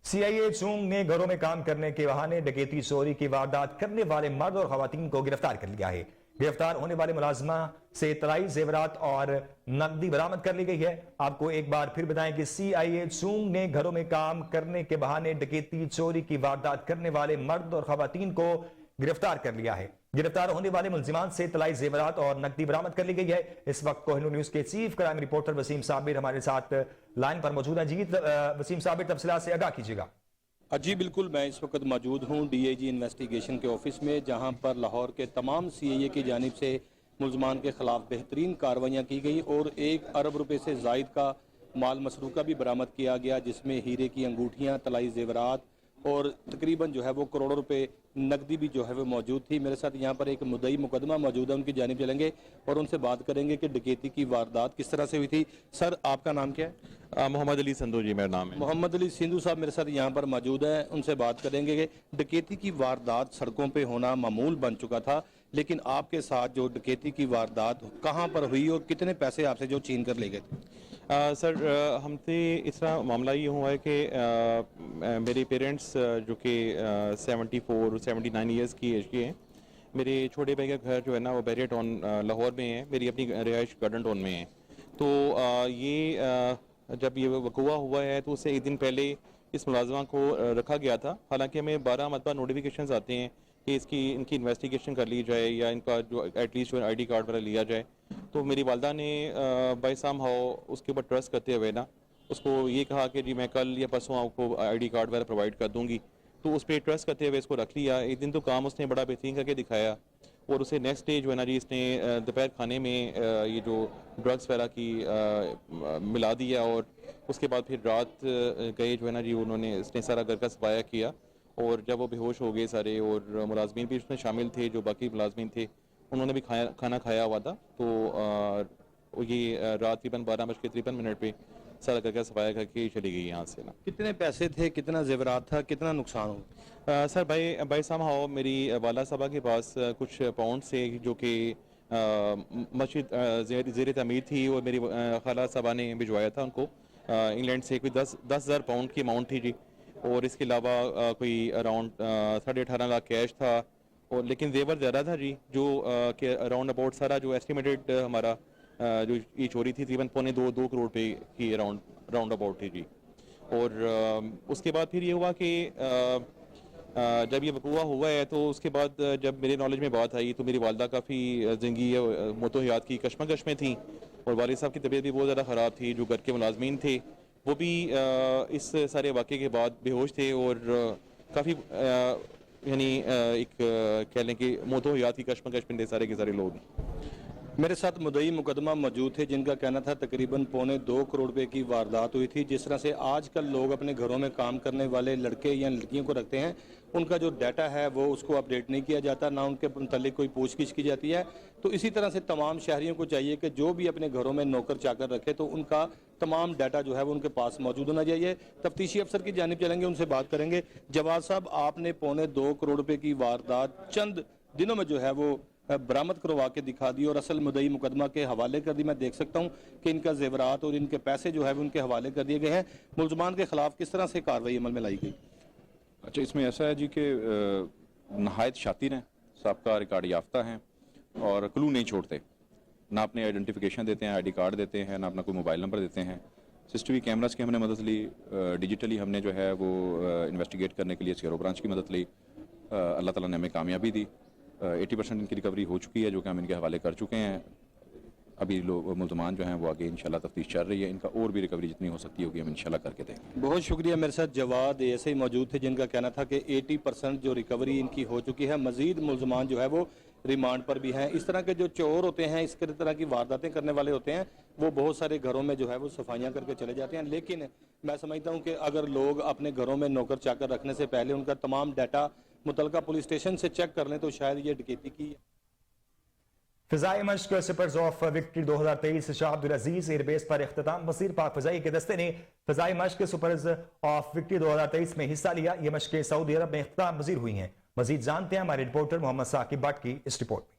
CIA चूंग ने घरों में काम करने के बहाने डकैती चोरी की वारदात करने वाले मर्द और खवातीन को गिरफ्तार कर लिया है। गिरफ्तार होने वाले मुलाजमा से तलाई जेवरात और नकदी बरामद कर ली गई है। आपको एक बार फिर बताएं कि CIA चूंग ने घरों में काम करने के बहाने डकैती चोरी की वारदात करने वाले मर्द और खवातीन को गिरफ्तार कर लिया है। गिरफ्तार होने वाले मुलजिमान से तलाई जेवरात और नकदी बरामद कर ली गई है। इस वक्त कोहिनूर न्यूज के chief crime reporter Waseem Sabir हमारे साथ लाइन पर मौजूद है। जी वसीम साबिर, तफसीलात से आगाह कीजिएगा। जी बिल्कुल, मैं इस वक्त मौजूद हूँ DIG इन्वेस्टिगेशन के ऑफिस में, जहाँ पर लाहौर के तमाम CIA की जानिब से मुलजमान के खिलाफ बेहतरीन कार्रवाइयाँ की गई और 1 अरब रुपए से जायद का माल मसरूका भी बरामद किया गया, जिसमें हीरे की अंगूठियाँ, तलाई जेवरात और तकरीबन जो है वो करोड़ों रुपए नकदी भी जो है वो मौजूद थी। मेरे साथ यहाँ पर एक मुद्दई मुकदमा मौजूद है, उनकी जानिब चलेंगे और उनसे बात करेंगे कि डकैती की वारदात किस तरह से हुई थी। सर, आपका नाम क्या है? मोहम्मद अली संधू जी मेरा नाम है। मोहम्मद अली सिंधु साहब मेरे साथ यहाँ पर मौजूद हैं, उनसे बात करेंगे कि डकैती की वारदात सड़कों पे होना मामूल बन चुका था, लेकिन आपके साथ जो डकैती की वारदात कहाँ पर हुई और कितने पैसे आपसे जो छीन कर ले गए थे? सर, हमसे इस तरह मामला ये हुआ है कि मेरे पेरेंट्स जो कि 74-79 ईयर्स की एज के हैं, मेरे छोटे भाई का घर जो है ना वो बैरिया टाउन लाहौर में है, मेरी अपनी रिहाइश गार्डन टाउन में है। तो जब ये वक़ुआ हुआ है तो उससे एक दिन पहले इस मुलाजमा को रखा गया था। हालांकि हमें 12 मरतबा नोटिफिकेशन आते हैं कि इनकी इन्वेस्टिगेशन कर ली जाए या इनका जो एटलीस्ट जो ID कार्ड वगैरह लिया जाए। तो मेरी वालदा ने बाय सम हाउ उसके ऊपर ट्रस्ट करते हुए ना उसको ये कहा कि जी मैं कल या परसों आपको ID कार्ड वगैरह प्रोवाइड कर दूंगी। तो उस पर ट्रस्ट करते हुए इसको रख लिया। एक दिन तो काम उसने बड़ा बेहतरीन करके दिखाया और उसे नेक्स्ट डे जो है ना जी इसने दोपहर खाने में ये जो ड्रग्स वगैरह की मिला दिया और उसके बाद फिर रात गए जो है ना जी इसने सारा घर का सफाया किया और जब वो बेहोश हो गए सारे और मुलाजमीन भी उसमें शामिल थे, जो बाकी मुलाजमीन थे उन्होंने भी खाना खाया हुआ था। तो ये रात तकरीबन 12:53 पे सारा घर का सफाया करके चली गई यहाँ से ना। कितने पैसे थे, कितना जेवरात था, कितना नुकसान हुआ? सर भाई साहब मेरी वाला साहबा के पास कुछ पाउंड से जो कि मस्जिद ज़ेर तमीर थी और मेरी खाला साहबा ने भिजवाया था उनको इंग्लैंड से, कोई 10,000 पाउंड की अमाउंट थी जी। और इसके अलावा कोई अराउंड 18.5 लाख कैश था और लेकिन जेवर ज़्यादा था जी, जो कि अराउंड अबाउट सारा जो एस्टिमेटेड हमारा जो ये चोरी थी तकरीबन 2.25 करोड़ पे की राउंड अबाउट थी जी। और उसके बाद फिर ये हुआ कि जब ये वक़ुआ हुआ है तो उसके बाद जब मेरे नॉलेज में बात आई तो मेरी वालदा काफ़ी ज़िंदगी मौतो हयात की कशमकश में थी और वालिद साहब की तबीयत भी बहुत ज़्यादा ख़राब थी। जो घर के मुलाजमीन थे वो भी इस सारे वाक़े के बाद बेहोश थे और काफ़ी यानी एक कह लें कि मौतो हयात की कशमकश में सारे के सारे लोग। मेरे साथ मुद्दई मुकदमा मौजूद थे जिनका कहना था तकरीबन 2.25 करोड़ रुपए की वारदात हुई थी। जिस तरह से आजकल लोग अपने घरों में काम करने वाले लड़के या लड़कियों को रखते हैं, उनका जो डाटा है वो उसको अपडेट नहीं किया जाता, ना उनके मुतालिक कोई पूछगिछ की जाती है। तो इसी तरह से तमाम शहरियों को चाहिए कि जो भी अपने घरों में नौकर चाकर रखे तो उनका तमाम डाटा जो है वो उनके पास मौजूद होना चाहिए। तफ्तीशी अफसर की जानिब चलेंगे, उनसे बात करेंगे। जवाद साहब, आपने 2.25 करोड़ रुपए की वारदात चंद दिनों में जो है वो बरामद करवा के दिखा दी और असल मुद्दई मुकदमा के हवाले कर दी। मैं देख सकता हूँ कि इनका जेवरात और इनके पैसे जो है वो उनके हवाले कर दिए गए हैं। मुलजमान के खिलाफ किस तरह से कार्रवाई अमल में लाई गई? अच्छा, इसमें ऐसा है जी कि नहायत शातिर हैं, सबका रिकॉर्ड याफ्ता हैं और क्लू नहीं छोड़ते, ना अपने आइडेंटिफिकेशन देते हैं, ID कार्ड देते हैं, ना अपना कोई मोबाइल नंबर देते हैं। CCTV कैमरास की हमने मदद ली, डिजिटली हमने जो है वो इन्वेस्टिगेट करने के लिए स्क्वायरो ब्रांच की मदद ली अल्लाह ताला ने हमें कामयाबी दी। 80% इनकी रिकवरी हो चुकी है, जो कि हम इनके हवाले कर चुके हैं। अभी लोग मुल्ज़मान जो हैं वो आगे इंशाल्लाह तफ्तीश चल रही है, इनका और भी रिकवरी जितनी हो सकती होगी हम इंशाल्लाह करके देंगे। बहुत शुक्रिया। मेरे साथ जवाद ऐसे ही मौजूद थे जिनका कहना था कि 80% जो रिकवरी इनकी हो चुकी है। मजीद मुल्ज़मान जो है वो रिमांड पर भी हैं। इस तरह के जो चोर होते हैं, इस तरह की वारदातें करने वाले होते हैं, वो बहुत सारे घरों में जो है वो सफाइयाँ करके चले जाते हैं। लेकिन मैं समझता हूँ कि अगर लोग अपने घरों में नौकर चाकर रखने से पहले उनका तमाम डाटा मुतलका पुलिस स्टेशन से चेक कर लें तो शायद ये डकैती की फिजाई मश्क सिपर्स of victory 2023 Shah Abdul Aziz airbase पर इख्तिताम पसीर पाक फिजाई के दस्ते ने फिजाई मश्क सुपर्स ऑफ विक्ट्री 2023 में हिस्सा लिया। ये मश्कें सऊदी अरब में इख्तिताम पसीर हुई हैं। मजीद जानते हैं हमारे रिपोर्टर मोहम्मद साकिब भट्ट की इस रिपोर्ट में।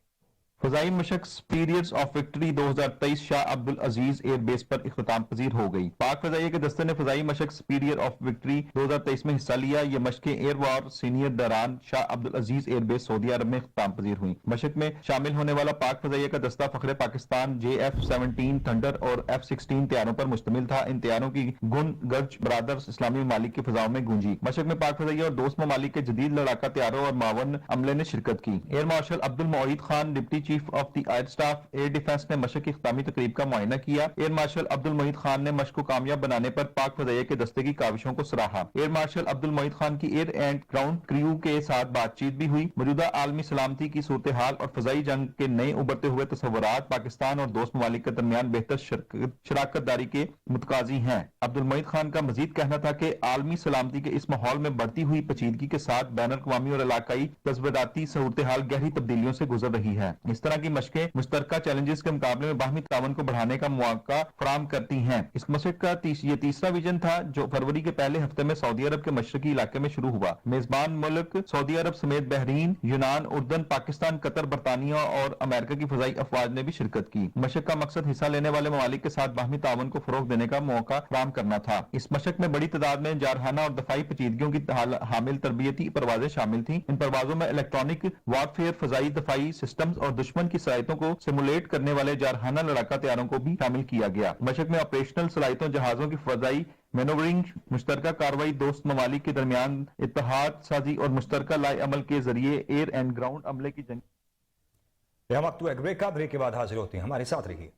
फजाई मशक periods of victory 2023 Shah Abdul Aziz airbase पर इख्तिताम पजीर हो गई। पाक फजाइया के दस्ते ने फजाई मशक पीरियड ऑफ विक्ट्री 2023 में हिस्सा लिया। ये मशकें एयर वॉर सीनियर दरान शाह अब्दुल अजीज एयरबेस सऊदी अरब में इख्तिताम पजीर हुई। मशक में शामिल होने वाला पाक फजाइया का दस्ता फखरे पाकिस्तान JF-17 थंडर और F-16 तैयारों पर मुश्तमिल था। इन तैयारों की गुन गर्ज ब्रादर्स इस्लामी ममालिक की फजाओं में गूंजी। मशक में पाक फजाइया और दोस्त ममालिक के जदीद लड़ाका तैयारों और मावन अमले ने शिरकत की। Air marshal Abdul Moid Khan deputy chief of the air staff air defence ने मशक की इख्तितामी तकरीब का मुआयना किया। एयर मार्शल अब्दुल मोईद खान ने मशक को कामयाब बनाने पर पाक फजाइया के दस्ते की काविशों को सराहा। एयर मार्शल अब्दुल मोईद खान की एयर एंड ग्राउंड क्रू के साथ बातचीत भी हुई। मौजूदा आलमी सलामती की सूरत हाल और फजाई जंग के नए उभरते हुए तस्वुरात पाकिस्तान और दोस्त ममालिक के दरमियान बेहतर शराकत दारी के मुतकाजी हैं। अब्दुल मोईद खान का मजीद कहना था कि आलमी सलामती के इस माहौल में बढ़ती हुई पेचीदगी के साथ बैन अवी और इलाकाई तस्वीराती सूरत हाल गहरी तब्दीलियों से गुजर रही है। इस तरह की मशकें मुश्तरका चैलेंजेस के मुकाबले में बाहमी तावन को बढ़ाने का मौका फराहम करती हैं। इस मशक का ये तीसरा विजन था जो फरवरी के पहले हफ्ते में सऊदी अरब के मशरकी इलाके में शुरू हुआ। मेजबान मुल्क सऊदी अरब समेत बहरीन, यूनान, उर्दन, पाकिस्तान, कतर, बरतानिया और अमेरिका की फजाई अफवाज ने भी शिरकत की। मशक का मकसद हिस्सा लेने वाले ममालिक के साथ बाहमी तावन को फरोग देने का मौका फराहम करना था। इस मशक में बड़ी तादाद में जारहाना और दफाई पेचीदगियों की हामिल तरबियती परवाजें शामिल थी। इन परवाजों में इलेक्ट्रॉनिक वारफेयर, फजाई दफाई सिस्टम्स और दुश्मन की सलाहियतों को सिमुलेट करने वाले जारहाना लड़ाका तैयारों को भी शामिल किया गया। मशक में ऑपरेशनल सलाहियतों, जहाजों की फजाई मैनोवरिंग, मुश्तरका कार्रवाई, दोस्त ममालिक के दरमियान इत्तेहाद साजी और मुश्तरका लाए अमल के जरिए एयर एंड ग्राउंड अमले की जंग। ब्रेक के बाद हाजिर होते हैं, हमारे साथ रहिए।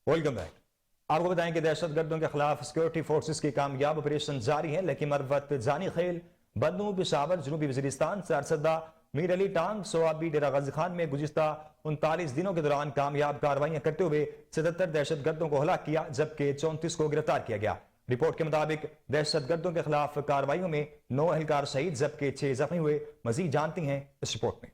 Welcome back. आपको बताएं कि दहशतगर्दों के खिलाफ सिक्योरिटी फोर्सेस की कामयाब ऑपरेशन जारी है, लेकिन मरवत, जानी खेल, बदनू, पिशावर, जनूबी वजीरिस्तान, सारसदा, मीर अली टांग, सोआबी, डेरा गाजी खान में गुज़िश्ता 39 दिनों के दौरान कामयाब कार्रवाइयां करते हुए 77 दहशतगर्दों को हलाक किया, जबकि 34 को गिरफ्तार किया गया। रिपोर्ट के मुताबिक दहशतगर्दों के खिलाफ कार्रवाइयों में 9 एहलकार शहीद जबकि 6 जख्मी हुए। मजीद जानती हैं इस रिपोर्ट में।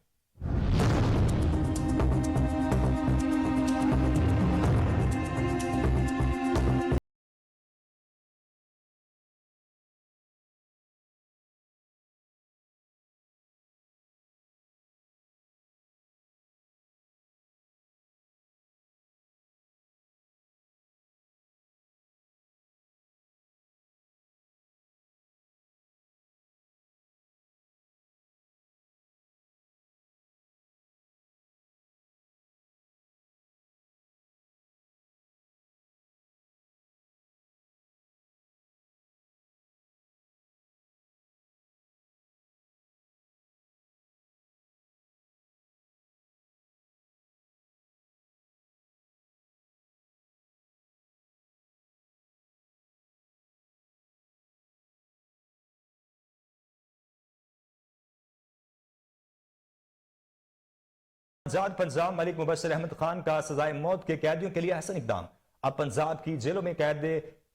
पंजाब मलिक मुबशर अहमद खान का सजाए मौत के कैदियों के लिए अहसन इकदाम। अब पंजाब की जेलों में कैद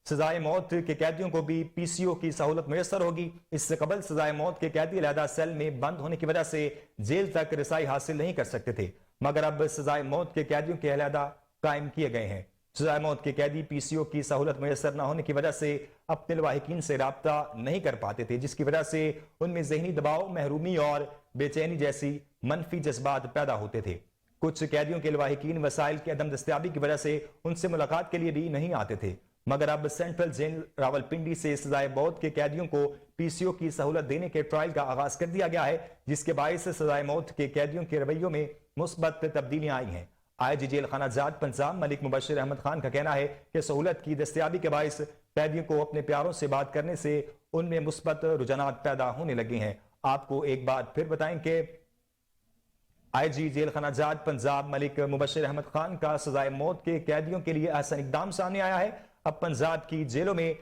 सजाए मौत के कैदियों को भी PCO की सहूलत मैसर होगी। इससे कबल सजाए मौत के कैदी अलहदा सेल में बंद होने की वजह से जेल तक रसाई हासिल नहीं कर सकते थे, मगर अब सजाए मौत के कैदियों के अलहदा कायम किए गए हैं। सजाए मौत के कैदी PCO की सहूलत मैसर न होने की वजह से अपने लवाहिकीन से राब्ता नहीं कर पाते थे, जिसकी वजह से उनमें जहनी दबाव, महरूमी और बेचैनी जैसी मनफी जज्बात पैदा होते थे। कुछ कैदियों के लवाहिकीन वसाइल की अदम दस्तयाबी की वजह से उनसे मुलाकात के लिए भी नहीं आते थे, मगर अब सेंट्रल जेल रावलपिंडी से सजाए मौत के कैदियों को पीसीओ की सहूलत देने के ट्रायल का आगाज कर दिया गया है, जिसके बायस सजाए मौत के कैदियों के रवैयों में मुस्बत तब्दीलियां आई हैं। आईजी जेल खाना जात पंजाब मलिक मुबशर अहमद खान का कहना है कि सहूलत की दस्तयाबी के बायस कैदियों को अपने प्यारों से बात करने से उनमें मुस्बत रुझानात पैदा होने लगे हैं। आपको एक बात फिर बताएं कि आईजी जेल खाना जात पंजाब मलिक मुबशर अहमद खान का सजाए मौत के कैदियों के लिए अहसन इकदाम सामने आया है। अब पंजाब की जेलों में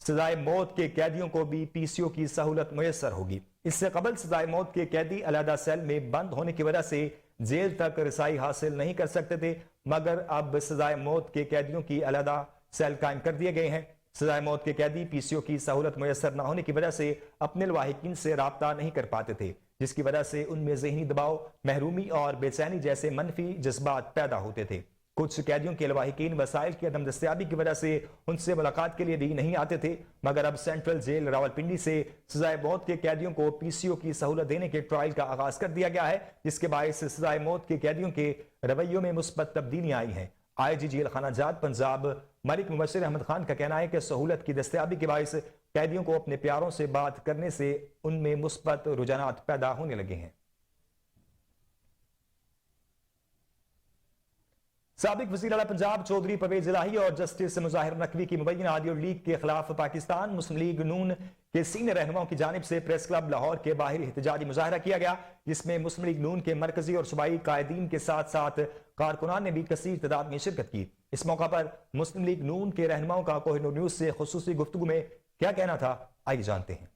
सजाए मौत के कैदियों को भी पीसीओ की सहूलत मुयस्सर होगी। इससे कबल सजाए मौत के कैदी अलहदा सेल में बंद होने की वजह से जेल तक रसाई हासिल नहीं कर सकते थे, मगर अब सजाए मौत के कैदियों की अलहदा सेल कायम कर दिए गए हैं। सजाए मौत के कैदी पीसीओ की सहूलत मुयस्सर न होने की वजह से अपने लवाहिकीन से राब्ता नहीं कर पाते थे, जिसकी वजह से उनमें ज़हनी दबाव, महरूमी और बेचैनी जैसे मनफी जज्बात पैदा होते थे। कुछ कैदियों के लवाहिकीन वसाइल की अदम दस्तयाबी की वजह से उनसे मुलाकात के लिए भी नहीं आते थे, मगर अब सेंट्रल जेल रावलपिंडी से सजाए मौत के कैदियों को पीसीओ की सहूलत देने के ट्रायल का आगाज कर दिया गया है, जिसके बायस सजाए मौत के कैदियों के रवैयों में मुस्बत तब्दीलियां आई हैं। आईजी जेल खाना जात पंजाब मलिक मुबशर अहमद खान का कहना है कि सहूलत की दस्तयाबी के बायस कैदियों को अपने प्यारों से बात करने से उनमें मुस्बत रुझानात पैदा होने लगे हैं। साबिक वज़ीर आला पंजाब चौधरी परवेज इलाही और जस्टिस मुजाहिर नकवी की मुबैना ऑडियो लीक के खिलाफ पाकिस्तान मुस्लिम लीग नून के सीनियर रहनुमाओं की जानिब से प्रेस क्लब लाहौर के बाहर एहतजाजी मुजाहरा किया गया, जिसमें मुस्लिम लीग नून के मरकजी और सूबाई कायदीन के साथ साथ कारकुनान ने भी कसीर तादाद में शिरकत की। इस मौका पर मुस्लिम लीग नून के रहनुमाओं का कोहिनूर न्यूज से खुसूसी गुफ्तगू में क्या कहना था, आइए जानते हैं।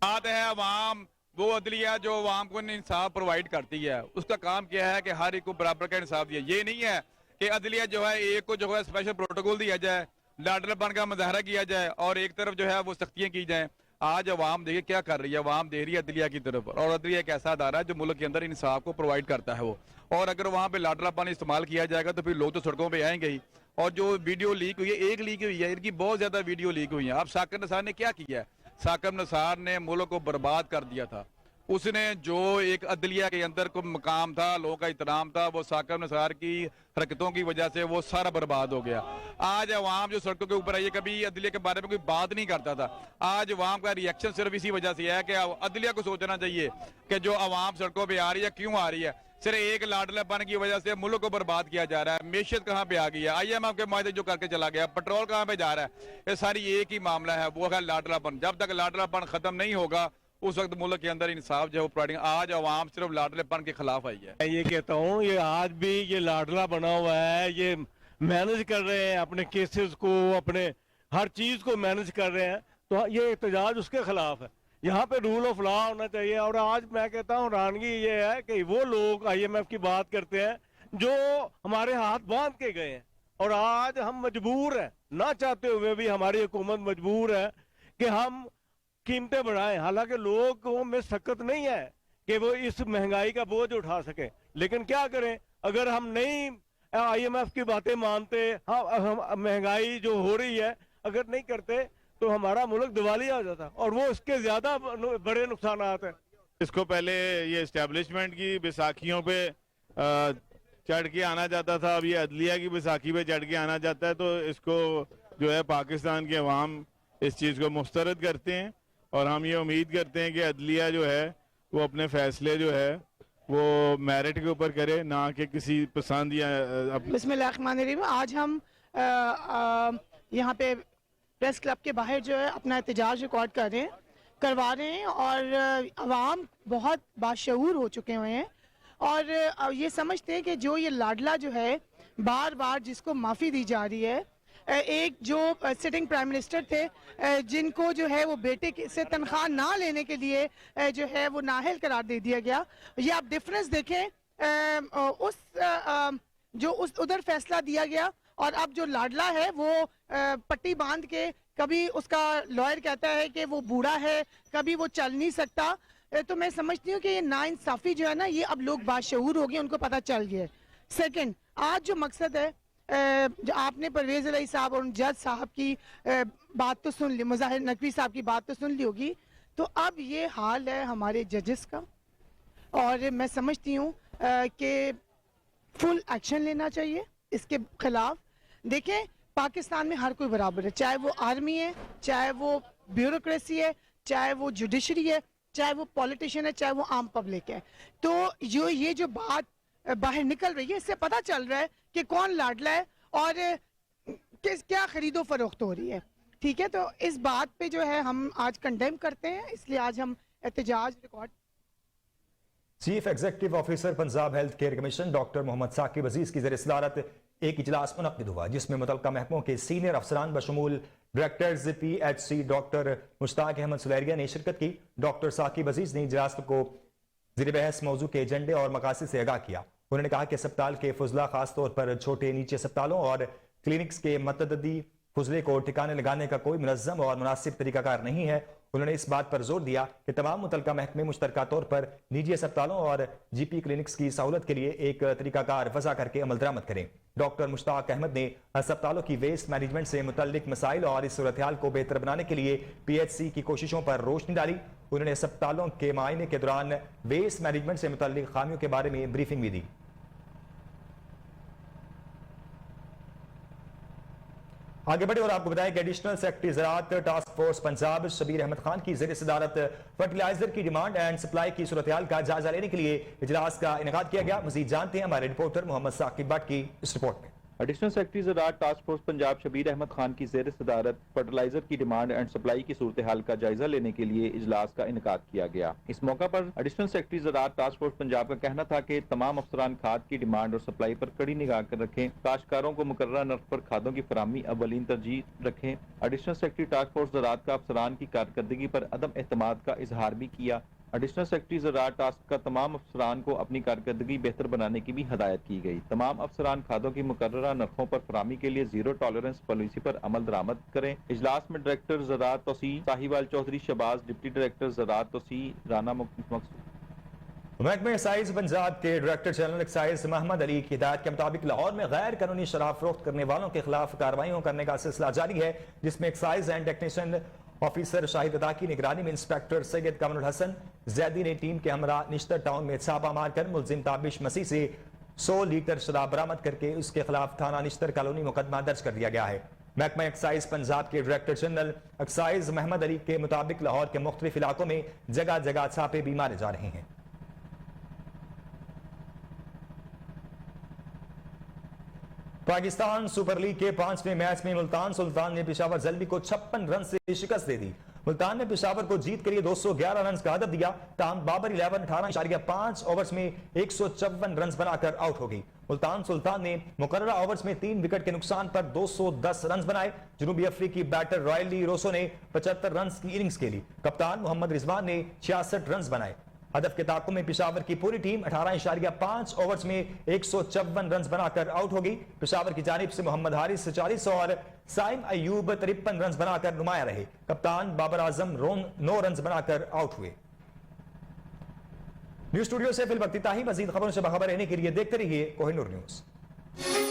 बात है अवाम वो अदलिया जो अवाम को इंसाफ प्रोवाइड करती है, उसका काम क्या है कि हर एक को बराबर का इंसाफ दिया। ये नहीं है कि अदलिया जो है एक को जो है स्पेशल प्रोटोकॉल दिया जाए, लाडलापन का मुजाहरा किया जाए और एक तरफ जो है वो सख्तियां की जाए। आज अवाम देखिए क्या कर रही है, अवाम दे रही है अदलिया की तरफ, और अदलिया एक ऐसा अदारा है जो मुल्क के अंदर इंसाफ को प्रोवाइड करता है वो, और अगर वहाँ पे लाडलापन इस्तेमाल किया जाएगा तो फिर लोग तो सड़कों पे आएंगे ही। और जो वीडियो लीक हुई है, एक लीक हुई है, इनकी बहुत ज्यादा वीडियो लीक हुई है। अब साकिब निसार ने क्या किया है, साकिब निसार ने मुल्क को बर्बाद कर दिया था। उसने जो एक अदलिया के अंदर को मकाम था, लोगों का इतराम था, वो साकिब निसार की हरकतों की वजह से वो सारा बर्बाद हो गया। आज अवाम जो सड़कों के ऊपर आई है, कभी अदलिया के बारे में कोई बात नहीं करता था। आज अवाम का रिएक्शन सिर्फ इसी वजह से है कि अदलिया को सोचना चाहिए कि जो अवाम सड़कों पर आ रही है क्यों आ रही है। सिर्फ एक लाडलापन की वजह से मुल्क को बर्बाद किया जा रहा है। मैशियत कहाँ पे आ गई है, IMF के मायदे जो करके चला गया, पेट्रोल कहाँ पे जा रहा है, ये सारी एक ही मामला है, वो है लाडलापन। जब तक लाडलापन खत्म नहीं होगा उस वक्त मुल्क के अंदर इंसाफ जो है। आज अवाम सिर्फ लाडलेपन के खिलाफ आई है। मैं ये कहता हूँ ये आज भी ये लाडला बना हुआ है, ये मैनेज कर रहे हैं अपने केसेस को, अपने हर चीज को मैनेज कर रहे हैं, तो ये एहतजाज उसके खिलाफ है। यहाँ पे रूल ऑफ लॉ होना चाहिए। और आज मैं कहता हूँ हैरानगी ये है कि वो लोग IMF की बात करते हैं जो हमारे हाथ बांध के गए हैं, और आज हम मजबूर हैं, ना चाहते हुए भी हमारी हुकूमत मजबूर है कि हम कीमतें बढ़ाएं। हालांकि लोगों में सकत नहीं है कि वो इस महंगाई का बोझ उठा सके, लेकिन क्या करें, अगर हम नहीं IMF की बातें मानते, हम महंगाई जो हो रही है अगर नहीं करते तो हमारा मुल्क दिवालिया हो जाता, और वो इसके ज्यादा बड़े नुकसान हैं। इसको पहले ये एस्टेब्लिशमेंट की बैसाखियों पे चढ़ के आना जाता था, अब ये अदलिया की बैसाखी पे चढ़ के आना जाता है। तो इसको जो है पाकिस्तान के अवाम इस चीज़ को मुस्तरद करते हैं, और हम ये उम्मीद करते हैं कि अदलिया जो है वो अपने फैसले जो है वो मेरिट के ऊपर करे, ना कि किसी पसंद या बिस्मिल्लाहिर्रहमानिर्रहीम। आज हम यहाँ पे प्रेस क्लब के बाहर जो है अपना एहतजाज रिकॉर्ड करवा रहे हैं, और अवाम बहुत बाशऊर हो चुके हुए हैं और ये समझते हैं कि जो ये लाडला जो है बार बार जिसको माफ़ी दी जा रही है, एक जो सिटिंग प्राइम मिनिस्टर थे जिनको जो है वो बेटे से तनख्वाह ना लेने के लिए जो है वो नाअहल करार दे दिया गया। ये आप डिफरेंस देखें, उस उधर फैसला दिया गया और अब जो लाडला है वो पट्टी बांध के, कभी उसका लॉयर कहता है कि वो बूढ़ा है, कभी वो चल नहीं सकता। तो मैं समझती हूँ कि ये नाइंसाफ़ी जो है ना, ये अब लोग बाशऊर हो गए, उनको पता चल गया है। सेकंड, आज जो मकसद है, जो आपने परवेज इलाही साहब और जज साहब की बात तो सुन ली, मुजाहिर नकवी साहब की बात तो सुन ली होगी, तो अब ये हाल है हमारे जजेस का। और मैं समझती हूँ कि फुल एक्शन लेना चाहिए इसके खिलाफ। देखें, पाकिस्तान में हर कोई बराबर है, चाहे वो आर्मी है, चाहे वो ब्यूरोक्रेसी है, चाहे वो जुडिशरी है, चाहे वो पॉलिटिशियन है, चाहे वो आम पब्लिक है। तो ये जो बात बाहर निकल रही है, इससे पता चल रहा है कि कौन लाडला है और क्या खरीदो फरोख्त हो रही है। ठीक है, तो इस बात पे जो है हम आज कंडेम करते हैं, इसलिए आज हम एहतजाज record. Chief executive officer Punjab health care commission doctor Mohammad Saqib Aziz की ज़ेर सदारत एक इजलास मुनक्किद हुआ, जिसमें मुतल्लिका महकमों के सीनियर अफसरान बशमूल directors PHC doctor Mushtaq Ahmad Sulehria ने शिरकत की। डॉक्टर साकिब अजीज ने इजलास को ज़ेर बहस मौजू के एजेंडे और मकासद से आगाह किया। उन्होंने कहा कि अस्पताल के फुजला खासतौर पर छोटे नीचे अस्पतालों और क्लिनिक्स के मतअद्दी फुजले को ठिकाने लगाने का कोई मुनज़्ज़म और मुनासिब तरीकाकार नहीं है। उन्होंने इस बात पर जोर दिया कि तमाम मुतल्लिका महकमे मुश्तरका तौर पर निजी अस्पतालों और GP क्लिनिक्स की सहूलत के लिए एक तरीकाकार वज़ा करके अमल दरामद करें। डॉक्टर मुश्ताक अहमद ने अस्पतालों की वेस्ट मैनेजमेंट से मुतल्लिक मसाइल और इस सूरत हाल को बेहतर बनाने के लिए PHC की कोशिशों पर रोशनी डाली। उन्होंने अस्पतालों के मायने के दौरान वेस्ट मैनेजमेंट से मुतल्लिक खामियों के बारे में ब्रीफिंग भी दी। आगे बढ़े और आपको बताएं कि एडिशनल सेक्रेटरी ज़राअत टास्क फोर्स पंजाब शबीर अहमद खान की ज़ेर सदारत फर्टिलाइजर की डिमांड एंड सप्लाई की सूरत हाल का जायजा लेने के लिए इजलास का इनेकाद किया गया। मजीद जानते हैं हमारे रिपोर्टर मोहम्मद साकिब भट्ट की इस रिपोर्ट में। एडिशनल सेक्रेटरी ज़राअत टास्क फोर्स पंजाब शबीर अहमद खान की ज़ेर सदारत फर्टिलाइजर की डिमांड एंड सप्लाई की सूरत हाल का जायजा लेने के लिए इजलास का इनेकाद किया गया। इस मौका पर एडिशनल सेक्रेटरी ज़राअत टास्क फोर्स पंजाब का कहना था कि तमाम अफसरान खाद की डिमांड और सप्लाई पर कड़ी निगाह कर रखें, काश्तकारों को मुकर्ररा नर्ख पर खादों की फराहमी अव्वलीन तरजीह रखें। एडिशनल सेक्रेटरी टास्क फोर्स ज़राअत का अफसरान की कारकर्दगी पर अदम एतमाद का इजहार भी किया। एडिशनल सेक्रेटरी ज़राअत टास्क का तमाम अफसरान को अपनी कारकर्दगी बेहतर बनाने की भी हिदायत की गई। तमाम अफसरान खादों की मुकर्ररा नरखों पर फराहमी के लिए जीरो टॉलरेंस पॉलिसी पर अमल दरामद करें। इजलास में डायरेक्टर ज़राअत तोसी साहिवाल चौधरी शहबाज, डिप्टी डायरेक्टर ज़राअत तोसी राना मकसूद। महकमे एक्साइज पंजाब के director general excise Mohammad Ali की हिदायत के मुताबिक लाहौर में गैर कानूनी शराब फरोख्त करने वालों के खिलाफ कार्रवाइयों करने का सिलसिला जारी है, जिसमें excise and technician officer Shahid अदा की निगरानी में इंस्पेक्टर सैयद कमरुल हसन जैदी ने टीम के हमरा निश्तर टाउन में छापा मारकर मुलजिम ताबिश मसीह से 100 लीटर शराब बरामद करके उसके खिलाफ थाना निश्तर कॉलोनी मुकदमा दर्ज कर दिया गया है। महकमा एक्साइज पंजाब के director general excise Mohammad Ali के मुताबिक लाहौर के मुख्तलिफ इलाकों में जगह जगह छापे भी मारे जा रहे हैं। पाकिस्तान सुपर लीग के 5वें मैच में मुल्तान सुल्तान ने पेशावर ज़ल्बी को 56 रन से शिकस्त दे दी। मुल्तान ने पेशावर को जीत के लिए 211 रन का हदफ दिया। ताहम बाबर 18.5 ओवर्स में 154 रन बनाकर आउट हो गई। मुल्तान सुल्तान ने मुकर्ररा ओवर्स में 3 विकेट के नुकसान पर 210 रन बनाए। जनूबी अफ्रीकी बैटर रॉयली रोसो ने 75 रन की इनिंग्स खेली। कप्तान मोहम्मद रिजवान ने 66 रन बनाए। हदफ के ताक़ुब में पेशावर की पूरी टीम 18.5 ओवर्स में 154 रन बनाकर आउट हो गई। पेशावर की जानिब से मोहम्मद हारिस 40 और साइम अयूब 53 रन बनाकर नुमाया रहे। कप्तान बाबर आजम 9 रन बनाकर आउट हुए। न्यूज़ स्टूडियो से फिल वक्त इतना ही। मजीद खबरों से बाखबर रहने के लिए देखते रहिए कोहिनूर न्यूज़।